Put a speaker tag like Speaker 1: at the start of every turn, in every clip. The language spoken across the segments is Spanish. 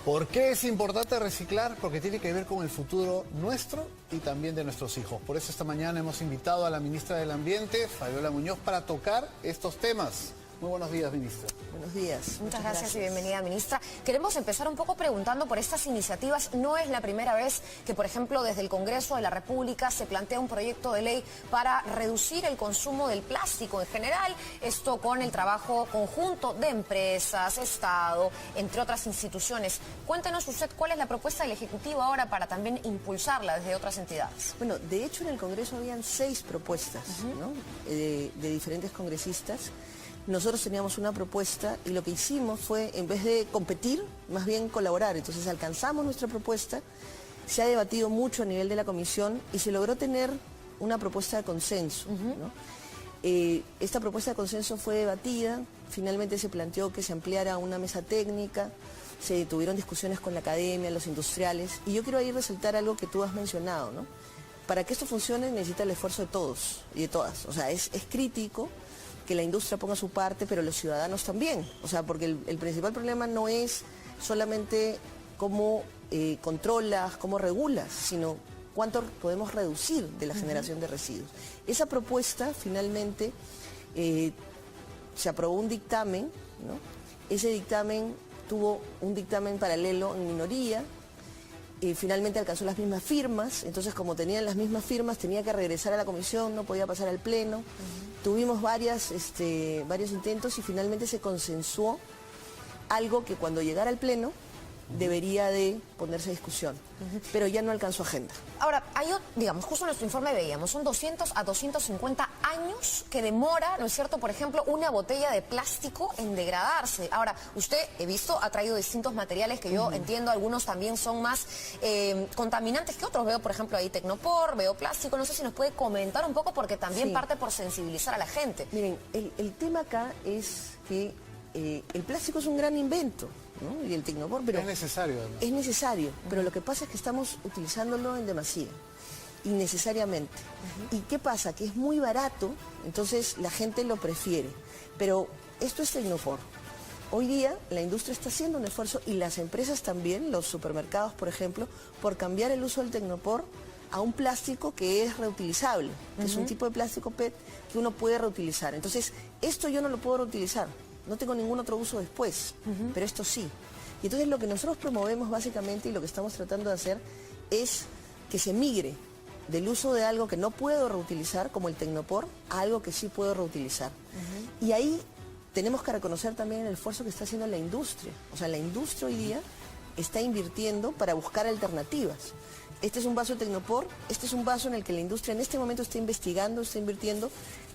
Speaker 1: ¿Por qué es importante reciclar? Porque tiene que ver con el futuro nuestro y también de nuestros hijos. Por eso esta mañana hemos invitado a la ministra del Ambiente, Fabiola Muñoz, para tocar estos temas. Muy buenos días, ministra.
Speaker 2: Buenos días.
Speaker 3: Muchas gracias y bienvenida, ministra. Queremos empezar un poco preguntando por estas iniciativas. No es la primera vez que, por ejemplo, desde el Congreso de la República se plantea un proyecto de ley para reducir el consumo del plástico en general. Esto con el trabajo conjunto de empresas, Estado, entre otras instituciones. Cuéntenos usted cuál es la propuesta del Ejecutivo ahora para también impulsarla desde otras entidades.
Speaker 2: Bueno, de hecho en el Congreso habían 6 propuestas, ¿no? de diferentes congresistas. Nosotros teníamos una propuesta y lo que hicimos fue, en vez de competir, más bien colaborar. Entonces alcanzamos nuestra propuesta, se ha debatido mucho a nivel de la comisión y se logró tener una propuesta de consenso, ¿no? Esta propuesta de consenso fue debatida, finalmente se planteó que se ampliara una mesa técnica, se tuvieron discusiones con la academia, los industriales, y yo quiero ahí resaltar algo que tú has mencionado, ¿no? Para que esto funcione necesita el esfuerzo de todos y de todas, o sea, es crítico que la industria ponga su parte, pero los ciudadanos también. O sea, porque el principal problema no es solamente cómo controlas, cómo regulas, sino cuánto podemos reducir de la generación de residuos. Esa propuesta, finalmente, se aprobó un dictamen, ¿no? Ese dictamen tuvo un dictamen paralelo en minoría, finalmente alcanzó las mismas firmas, entonces como tenían las mismas firmas tenía que regresar a la comisión, no podía pasar al pleno. Tuvimos varios intentos y finalmente se consensuó algo que cuando llegara al pleno debería de ponerse a discusión, pero ya no alcanzó agenda.
Speaker 3: Ahora, digamos, justo en nuestro informe veíamos, son 200 a 250 años que demora, ¿no es cierto?, por ejemplo, una botella de plástico en degradarse. Ahora, usted, he visto, ha traído distintos materiales que yo entiendo, algunos también son más contaminantes que otros. Veo, por ejemplo, ahí Tecnopor, veo plástico, no sé si nos puede comentar un poco porque también parte por sensibilizar a la gente.
Speaker 2: Miren, el tema acá es que el plástico es un gran invento, ¿no? Y el Tecnopor, pero
Speaker 1: es necesario, además.
Speaker 2: Es necesario, pero lo que pasa es que estamos utilizándolo en demasía, innecesariamente. ¿Y qué pasa? Que es muy barato, entonces la gente lo prefiere. Pero esto es Tecnopor. Hoy día la industria está haciendo un esfuerzo y las empresas también, los supermercados, por ejemplo, por cambiar el uso del Tecnopor a un plástico que es reutilizable, que es un tipo de plástico PET que uno puede reutilizar. Entonces, esto yo no lo puedo reutilizar. No tengo ningún otro uso después, pero esto sí. Y entonces lo que nosotros promovemos básicamente y lo que estamos tratando de hacer es que se migre del uso de algo que no puedo reutilizar, como el Tecnopor, a algo que sí puedo reutilizar. Y ahí tenemos que reconocer también el esfuerzo que está haciendo la industria. O sea, la industria hoy día está invirtiendo para buscar alternativas. Este es un vaso de Tecnopor, este es un vaso en el que la industria en este momento está investigando, está invirtiendo,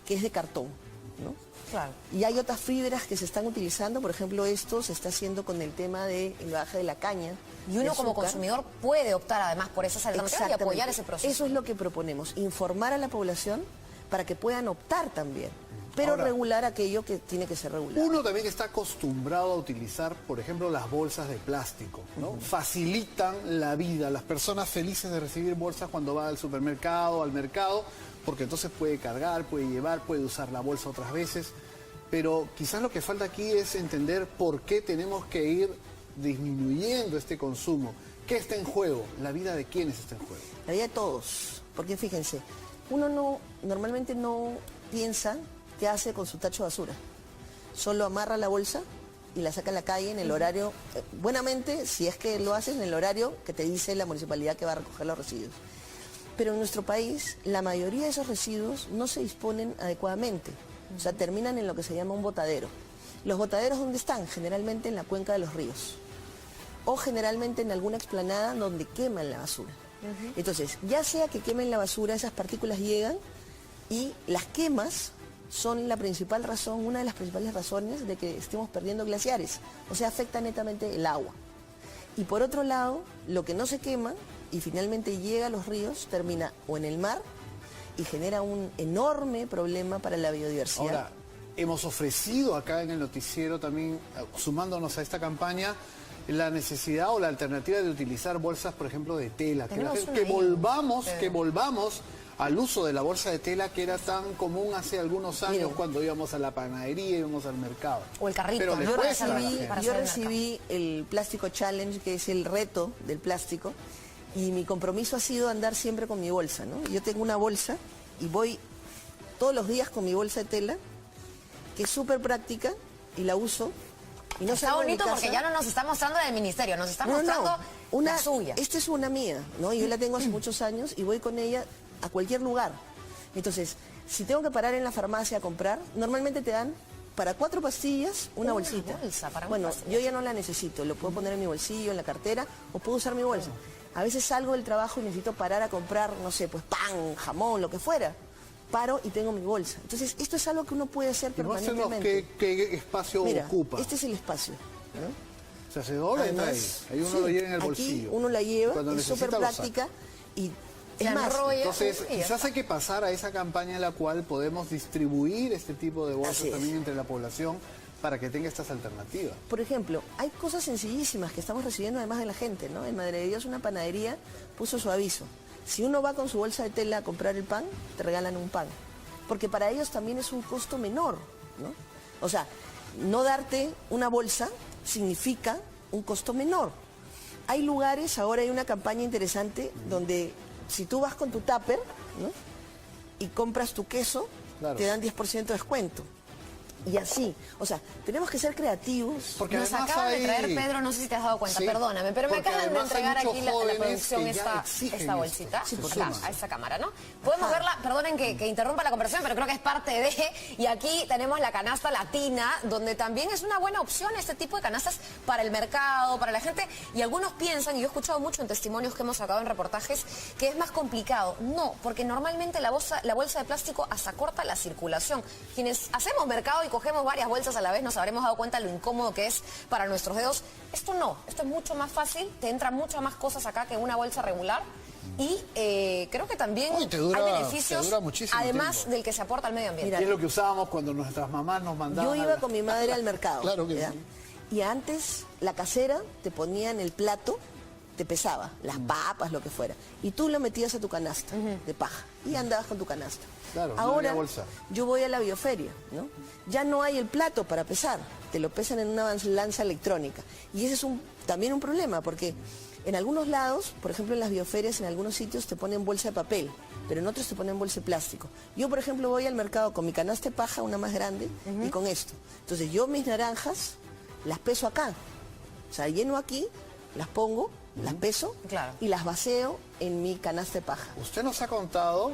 Speaker 2: que es de cartón, ¿no?
Speaker 3: Claro.
Speaker 2: Y hay otras fibras que se están utilizando, por ejemplo, esto se está haciendo con el tema del baje de la caña.
Speaker 3: Y uno como consumidor puede optar además por esas alternativas y apoyar ese proceso.
Speaker 2: Eso es lo que proponemos, informar a la población para que puedan optar también, pero
Speaker 1: ahora,
Speaker 2: regular aquello que tiene que ser regulado.
Speaker 1: Uno también está acostumbrado a utilizar, por ejemplo, las bolsas de plástico, ¿no? Facilitan la vida, las personas felices de recibir bolsas cuando va al supermercado, al mercado, porque entonces puede cargar, puede llevar, puede usar la bolsa otras veces. Pero quizás lo que falta aquí es entender por qué tenemos que ir disminuyendo este consumo. ¿Qué está en juego? ¿La vida de quiénes está en juego?
Speaker 2: La vida de todos, porque fíjense, uno normalmente no piensa qué hace con su tacho de basura. Solo amarra la bolsa y la saca a la calle en el horario, buenamente, si es que lo hace en el horario que te dice la municipalidad que va a recoger los residuos. Pero en nuestro país, la mayoría de esos residuos no se disponen adecuadamente. O sea, terminan en lo que se llama un botadero. ¿Los botaderos dónde están? Generalmente en la cuenca de los ríos. O generalmente en alguna explanada donde queman la basura. Entonces, ya sea que quemen la basura, esas partículas llegan y las quemas son la principal razón, una de las principales razones de que estemos perdiendo glaciares. O sea, afecta netamente el agua. Y por otro lado, lo que no se quema y finalmente llega a los ríos, termina o en el mar y genera un enorme problema para la biodiversidad.
Speaker 1: Ahora, hemos ofrecido acá en el noticiero también, sumándonos a esta campaña, la necesidad o la alternativa de utilizar bolsas, por ejemplo, de tela. Que volvamos al uso de la bolsa de tela que era tan común hace algunos años.
Speaker 2: Miren,
Speaker 1: cuando íbamos a la panadería, íbamos al mercado.
Speaker 3: O el carrito.
Speaker 1: Pero
Speaker 3: ¿no?
Speaker 2: Yo
Speaker 1: después,
Speaker 2: recibí el Plástico Challenge, que es el reto del plástico, y mi compromiso ha sido andar siempre con mi bolsa, ¿no? Yo tengo una bolsa y voy todos los días con mi bolsa de tela, que es súper práctica, y la uso. Y no
Speaker 3: Está
Speaker 2: salgo de mi
Speaker 3: bonito porque
Speaker 2: casa.
Speaker 3: ya no nos está mostrando del ministerio, nos está mostrando la suya.
Speaker 2: Esta es una mía, ¿no? Yo la tengo hace muchos años y voy con ella a cualquier lugar. Entonces, si tengo que parar en la farmacia a comprar, normalmente te dan para 4 pastillas una bolsita.
Speaker 3: Bolsa para
Speaker 2: bueno,
Speaker 3: pastillas.
Speaker 2: yo ya no la necesito, lo puedo poner en mi bolsillo, en la cartera, o puedo usar mi bolsa. A veces salgo del trabajo y necesito parar a comprar, no sé, pues pan, jamón, lo que fuera. Paro y tengo mi bolsa. Entonces, esto es algo que uno puede hacer
Speaker 1: Demuéstrenos
Speaker 2: permanentemente.
Speaker 1: qué espacio
Speaker 2: Mira,
Speaker 1: ocupa.
Speaker 2: este es el espacio, ¿no?
Speaker 1: O sea, se dobla y entra ahí.
Speaker 2: Además,
Speaker 1: Ahí uno
Speaker 2: sí,
Speaker 1: lo lleva en el
Speaker 2: aquí
Speaker 1: bolsillo.
Speaker 2: uno la lleva,
Speaker 1: Cuando
Speaker 2: es
Speaker 1: necesita,
Speaker 2: súper
Speaker 1: lo saca.
Speaker 2: práctica y
Speaker 3: Se
Speaker 2: es más,
Speaker 3: enrolla.
Speaker 1: Entonces,
Speaker 3: Uy, ya
Speaker 1: quizás
Speaker 3: está.
Speaker 1: hay que pasar a esa campaña en la cual podemos distribuir este tipo de bolsas
Speaker 2: Así es.
Speaker 1: también entre la población para que tenga estas alternativas.
Speaker 2: por ejemplo, hay cosas sencillísimas que estamos recibiendo además de la gente, ¿no? En Madre de Dios una panadería puso su aviso. Si uno va con su bolsa de tela a comprar el pan, te regalan un pan. Porque para ellos también es un costo menor, ¿no? O sea, no darte una bolsa significa un costo menor. Hay lugares, ahora hay una campaña interesante donde si tú vas con tu tupper, ¿no? Y compras tu queso,
Speaker 1: Claro.
Speaker 2: te dan 10% de descuento. Y así, o sea, tenemos que ser creativos.
Speaker 1: Porque
Speaker 3: Nos
Speaker 1: además
Speaker 3: acaban de
Speaker 1: hay-
Speaker 3: traer, Pedro, no sé si te has dado cuenta,
Speaker 1: Sí,
Speaker 3: perdóname, pero me
Speaker 1: porque
Speaker 3: acaban de
Speaker 1: además hay
Speaker 3: entregar
Speaker 1: muchos
Speaker 3: aquí la
Speaker 1: jóvenes
Speaker 3: producción
Speaker 1: que ya
Speaker 3: esta
Speaker 1: exigen
Speaker 3: esta
Speaker 1: esto.
Speaker 3: bolsita,
Speaker 1: Sí,
Speaker 3: por
Speaker 1: se
Speaker 3: acá,
Speaker 1: suma.
Speaker 3: a esta cámara, ¿no? Podemos verla, perdonen que interrumpa la conversación, pero creo que es parte de, y aquí tenemos la canasta latina, donde también es una buena opción este tipo de canastas para el mercado, para la gente, y algunos piensan, y yo he escuchado mucho en testimonios que hemos sacado en reportajes, que es más complicado. No, porque normalmente la bolsa de plástico hasta corta la circulación. Quienes hacemos mercado y cogemos varias bolsas a la vez nos habremos dado cuenta de lo incómodo que es para nuestros dedos. Esto no, esto es mucho más fácil, te entran muchas más cosas acá que una bolsa regular y creo que también
Speaker 1: Uy, te dura-
Speaker 3: hay beneficios,
Speaker 1: te dura muchísimo
Speaker 3: además
Speaker 1: tiempo.
Speaker 3: del que se aporta al medio ambiente.
Speaker 2: Mira,
Speaker 1: Y es lo que usábamos cuando nuestras mamás nos mandaban.
Speaker 2: Yo iba con mi madre al mercado.
Speaker 1: Claro que
Speaker 2: ¿ya?
Speaker 1: sí.
Speaker 2: Y antes la casera te ponía en el plato, te pesaba, las papas, lo que fuera. Y tú lo metías a tu canasta de paja y andabas con tu canasta.
Speaker 1: Claro, no
Speaker 2: Ahora
Speaker 1: había bolsa.
Speaker 2: yo voy a la bioferia, ¿no? Ya no hay el plato para pesar, te lo pesan en una balanza electrónica. Y ese es también un problema, porque en algunos lados, por ejemplo en las bioferias, en algunos sitios te ponen bolsa de papel, pero en otros te ponen bolsa de plástico. Yo, por ejemplo, voy al mercado con mi canasta de paja, una más grande, y con esto. Entonces yo mis naranjas las peso acá. O sea, lleno aquí, las pongo, las peso
Speaker 3: Claro.
Speaker 2: y las vacío en mi canasta de paja.
Speaker 1: Usted nos ha contado,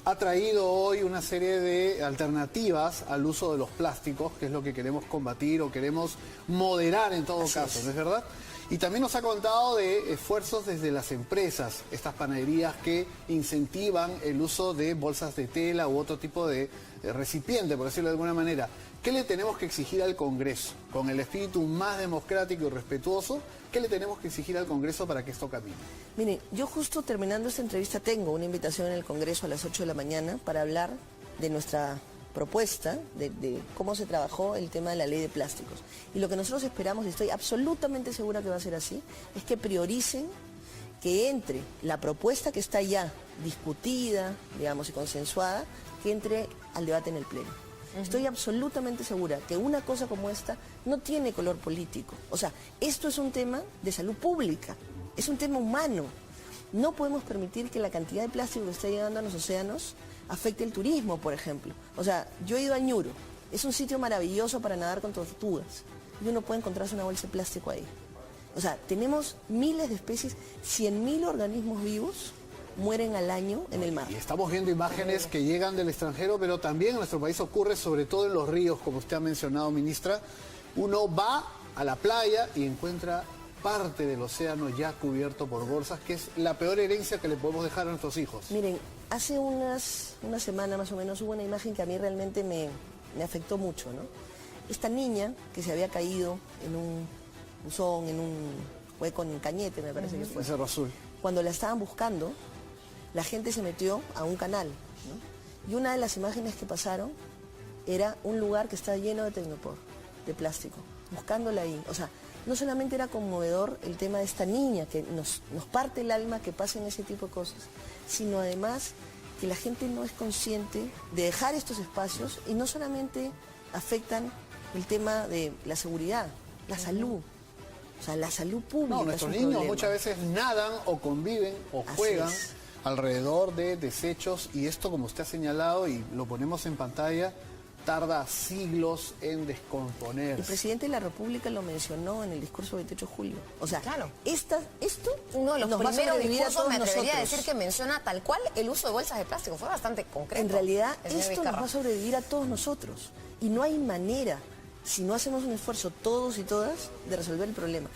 Speaker 1: ha traído hoy una serie de alternativas al uso de los plásticos, que es lo que queremos combatir o queremos moderar en todo
Speaker 2: Así
Speaker 1: caso,
Speaker 2: es.
Speaker 1: ¿no es verdad? Y también nos ha contado de esfuerzos desde las empresas, estas panaderías que incentivan el uso de bolsas de tela u otro tipo de recipiente, por decirlo de alguna manera. ¿Qué le tenemos que exigir al Congreso? Con el espíritu más democrático y respetuoso, ¿qué le tenemos que exigir al Congreso para que esto camine?
Speaker 2: Miren, yo justo terminando esta entrevista tengo una invitación en el Congreso a las 8 de la mañana para hablar de nuestra propuesta, de cómo se trabajó el tema de la ley de plásticos. Y lo que nosotros esperamos, y estoy absolutamente segura que va a ser así, es que prioricen que entre la propuesta que está ya discutida, digamos, y consensuada, que entre al debate en el Pleno. Estoy absolutamente segura que una cosa como esta no tiene color político. O sea, esto es un tema de salud pública, es un tema humano. No podemos permitir que la cantidad de plástico que está llegando a los océanos afecte el turismo, por ejemplo. O sea, yo he ido a Ñuro, es un sitio maravilloso para nadar con tortugas y uno puede encontrarse una bolsa de plástico ahí. O sea, tenemos miles de especies, 100.000 organismos vivos mueren al año en el mar.
Speaker 1: Y estamos viendo imágenes que llegan del extranjero, pero también en nuestro país ocurre, sobre todo en los ríos, como usted ha mencionado, ministra. Uno va a la playa y encuentra parte del océano ya cubierto por bolsas, que es la peor herencia que le podemos dejar a nuestros hijos.
Speaker 2: Miren, hace una semana más o menos hubo una imagen que a mí realmente me afectó mucho, ¿no? Esta niña que se había caído en un buzón, en un hueco en Cañete, me parece que fue.
Speaker 1: En Cerro Azul.
Speaker 2: Cuando la estaban buscando, la gente se metió a un canal, ¿no? Y una de las imágenes que pasaron era un lugar que está lleno de tecnopor, de plástico, buscándola ahí. O sea, no solamente era conmovedor el tema de esta niña, que nos parte el alma que pasen ese tipo de cosas, sino además que la gente no es consciente de dejar estos espacios y no solamente afectan el tema de la seguridad, la salud. O sea, la salud pública.
Speaker 1: No, nuestros
Speaker 2: es un
Speaker 1: niños
Speaker 2: problema.
Speaker 1: muchas veces nadan o conviven o
Speaker 2: Así
Speaker 1: juegan
Speaker 2: es.
Speaker 1: alrededor de desechos y esto, como usted ha señalado y lo ponemos en pantalla, tarda siglos en descomponerse.
Speaker 2: El presidente de la República lo mencionó en el discurso del 28 de julio. O sea,
Speaker 3: Claro.
Speaker 2: esto
Speaker 3: Uno de los
Speaker 2: nos va a
Speaker 3: primeros
Speaker 2: sobrevivir a
Speaker 3: discursos,
Speaker 2: todos
Speaker 3: me atrevería a
Speaker 2: nosotros.
Speaker 3: decir que menciona tal cual el uso de bolsas de plástico. Fue bastante concreto.
Speaker 2: En realidad,
Speaker 3: el señor
Speaker 2: esto nos
Speaker 3: Vizcarra.
Speaker 2: va a sobrevivir a todos nosotros. Y no hay manera, si no hacemos un esfuerzo todos y todas, de resolver el problema.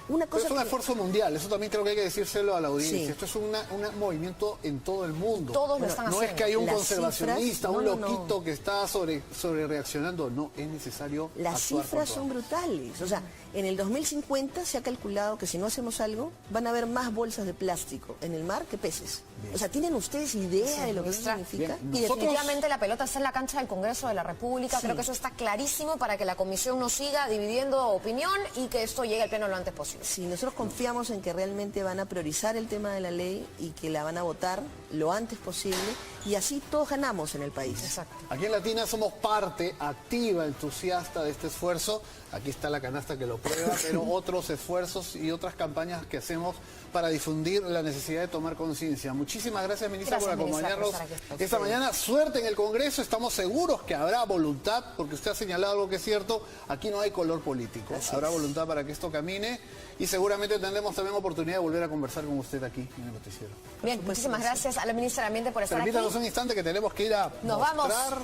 Speaker 2: Una
Speaker 1: Pero
Speaker 2: cosa
Speaker 1: es un
Speaker 2: que-
Speaker 1: esfuerzo mundial, eso también creo que hay que decírselo a la audiencia.
Speaker 2: Sí.
Speaker 1: Esto es un movimiento en todo el mundo.
Speaker 3: Todos lo están
Speaker 1: No es
Speaker 3: haciendo.
Speaker 1: que hay un
Speaker 2: Las
Speaker 1: conservacionista,
Speaker 2: cifras,
Speaker 1: un
Speaker 2: no, no,
Speaker 1: loquito que está sobre reaccionando. No, es necesario
Speaker 2: Las
Speaker 1: actuar
Speaker 2: cifras
Speaker 1: con
Speaker 2: son
Speaker 1: todo.
Speaker 2: brutales. O sea, en el 2050 se ha calculado que si no hacemos algo, van a haber más bolsas de plástico en el mar que peces. O sea, ¿tienen ustedes idea de lo que eso
Speaker 3: ministra.
Speaker 2: significa?
Speaker 1: Bien.
Speaker 3: Y
Speaker 1: Nosotros-
Speaker 3: definitivamente la pelota está en la cancha del Congreso de la República.
Speaker 2: Sí.
Speaker 3: Creo que eso está clarísimo para que la comisión no siga dividiendo opinión y que esto llegue al pleno lo antes posible.
Speaker 2: Si nosotros confiamos en que realmente van a priorizar el tema de la ley y que la van a votar lo antes posible y así todos ganamos en el país.
Speaker 3: Exacto.
Speaker 1: Aquí en Latina somos parte activa, entusiasta de este esfuerzo. Aquí está la canasta que lo prueba, pero otros esfuerzos y otras campañas que hacemos para difundir la necesidad de tomar conciencia. Muchísimas gracias, ministra,
Speaker 3: Gracias,
Speaker 1: por
Speaker 3: ministra, por
Speaker 1: acompañarnos
Speaker 3: estar aquí.
Speaker 1: esta mañana. Suerte en el Congreso, estamos seguros que habrá voluntad, porque usted ha señalado algo que es cierto, aquí no hay color político. Habrá voluntad para que esto camine y seguramente tendremos también oportunidad de volver a conversar con usted aquí en el noticiero.
Speaker 3: Bien, muchísimas gracias a la ministra de Ambiente por estar aquí.
Speaker 1: Permítanos un instante que tenemos que ir a
Speaker 3: Nos vamos.
Speaker 1: mostrar